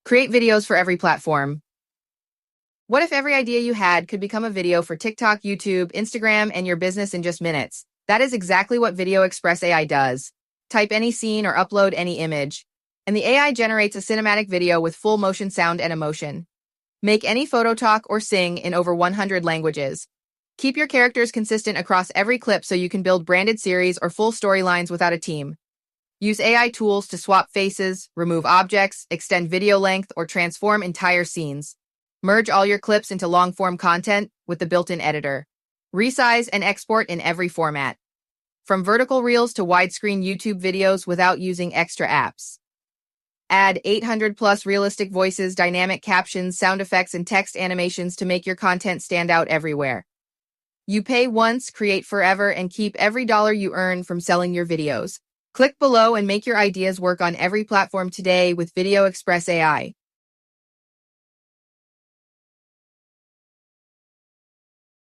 Create videos for every platform. What if every idea you had could become a video for TikTok, YouTube, Instagram, and your business in just minutes? That is exactly what VideoExpress AI does. Type any scene or upload any image, and the AI generates a cinematic video with full motion sound and emotion. Make any photo, talk, or sing in over 100 languages. Keep your characters consistent across every clip so you can build branded series or full storylines without a team. Use AI tools to swap faces, remove objects, extend video length, or transform entire scenes. Merge all your clips into long-form content with the built-in editor. Resize and export in every format, from vertical reels to widescreen YouTube videos without using extra apps. Add 800+ realistic voices, dynamic captions, sound effects, and text animations to make your content stand out everywhere. You pay once, create forever, and keep every dollar you earn from selling your videos. Click below and make your ideas work on every platform today with VideoExpress AI.